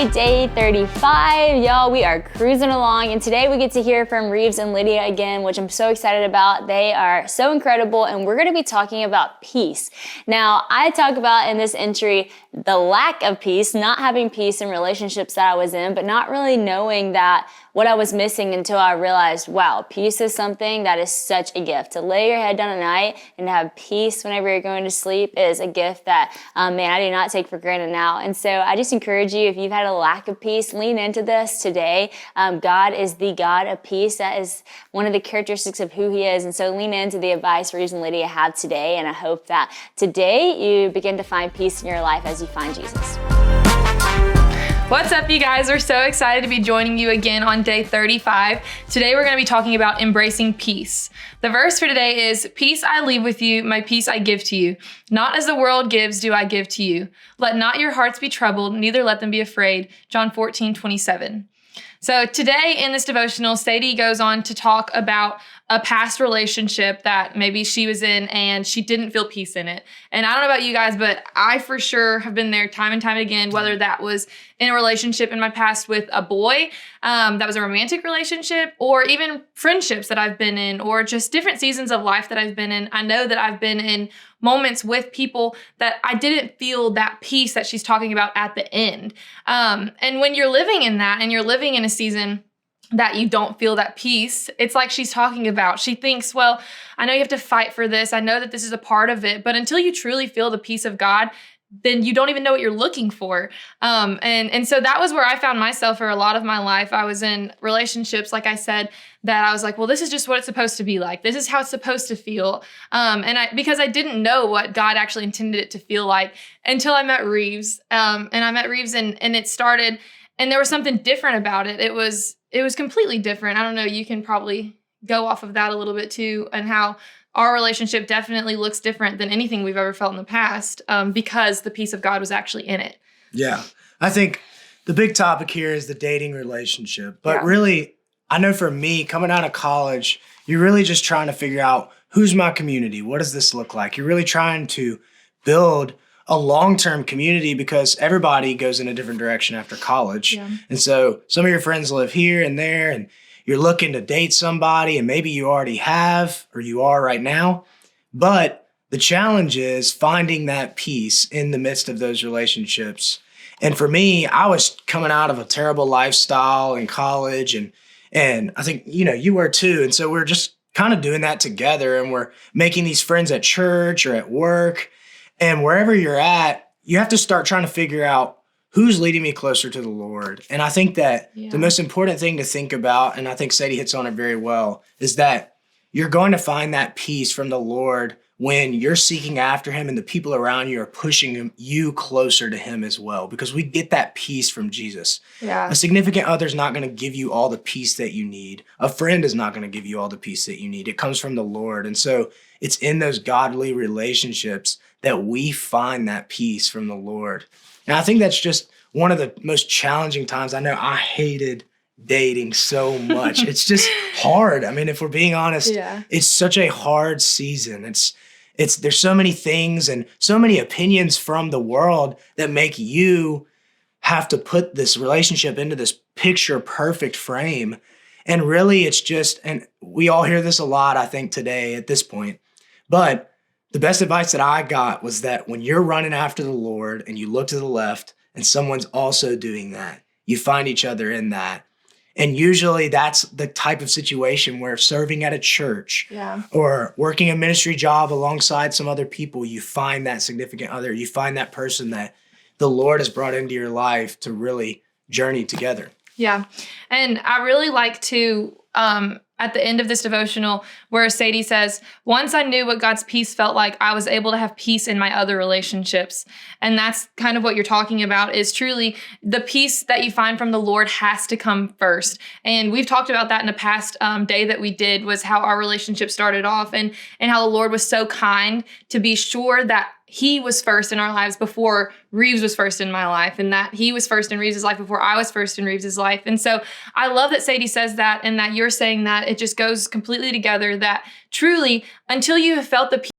Friday, day 35. Y'all, we are cruising along, and today we get to hear from Reeves and Lydia again, which I'm so excited about. They are so incredible, and we're going to be talking about peace. Now, I talk about in this entry the lack of peace, not having peace in relationships that I was in, but not really knowing that what I was missing until I realized, wow, peace is something that is such a gift. To lay your head down at night and to have peace whenever you're going to sleep is a gift that, man, I do not take for granted now. And so I just encourage you, if you've had a lack of peace, lean into this today. God is the God of peace. That is one of the characteristics of who he is. And so lean into the advice Reeves and Lydia have today. And I hope that today you begin to find peace in your life as you find Jesus. What's up, you guys? We're so excited to be joining you again on day 35. Today, we're going to be talking about embracing peace. The verse for today is, "Peace I leave with you, my peace I give to you. Not as the world gives do I give to you. Let not your hearts be troubled, neither let them be afraid." John 14:27. So today in this devotional, Sadie goes on to talk about a past relationship that maybe she was in and she didn't feel peace in it. And I don't know about you guys, but I for sure have been there time and time again, whether that was in a relationship in my past with a boy, that was a romantic relationship, or even friendships that I've been in, or just different seasons of life that I've been in. I know that I've been in moments with people that I didn't feel that peace that she's talking about at the end. And when you're living in that and you're living in a season that you don't feel that peace, it's like she's talking about. She thinks, well, I know you have to fight for this. I know that this is a part of it. But until you truly feel the peace of God, then you don't even know what you're looking for. And so that was where I found myself for a lot of my life. I was in relationships, like I said, that I was like, well, this is just what it's supposed to be like. This is how it's supposed to feel. Because I didn't know what God actually intended it to feel like until I met Reeves. And I met Reeves and it started, and there was something different about it. It was completely different. I don't know, you can probably go off of that a little bit too, and how our relationship definitely looks different than anything we've ever felt in the past, because the peace of God was actually in it. Yeah. I think the big topic here is the dating relationship. But really, I know for me, coming out of college, you're really just trying to figure out, who's my community? What does this look like? You're really trying to build a long-term community because everybody goes in a different direction after college. Yeah. And so some of your friends live here and there, and you're looking to date somebody, and maybe you already have, or you are right now. But the challenge is finding that peace in the midst of those relationships. And for me, I was coming out of a terrible lifestyle in college, and I think, you were too. And so we're just kind of doing that together, and we're making these friends at church or at work. And wherever you're at, you have to start trying to figure out, who's leading me closer to the Lord? And I think that the most important thing to think about, and I think Sadie hits on it very well, is that you're going to find that peace from the Lord when you're seeking after him and the people around you are pushing you closer to him as well, because we get that peace from Jesus. Yeah. A significant other is not going to give you all the peace that you need. A friend is not going to give you all the peace that you need. It comes from the Lord. And so it's in those godly relationships that we find that peace from the Lord. And I think that's just one of the most challenging times. I know I hated dating so much. It's just hard. I mean, if we're being honest, it's such a hard season. There's so many things and so many opinions from the world that make you have to put this relationship into this picture perfect frame. And really it's just, and we all hear this a lot, I think, today at this point, but the best advice that I got was that when you're running after the Lord and you look to the left and someone's also doing that, you find each other in that. And usually that's the type of situation where serving at a church or working a ministry job alongside some other people, you find that significant other, you find that person that the Lord has brought into your life to really journey together. Yeah. And I really like to, at the end of this devotional, where Sadie says, once I knew what God's peace felt like, I was able to have peace in my other relationships. And that's kind of what you're talking about, is truly the peace that you find from the Lord has to come first. And we've talked about that in a past day that we did, was how our relationship started off, and how the Lord was so kind to be sure that he was first in our lives before Reeves was first in my life, and that he was first in Reeves' life before I was first in Reeves' life. And so I love that Sadie says that, and that you're saying that. It just goes completely together, that truly, until you have felt the peace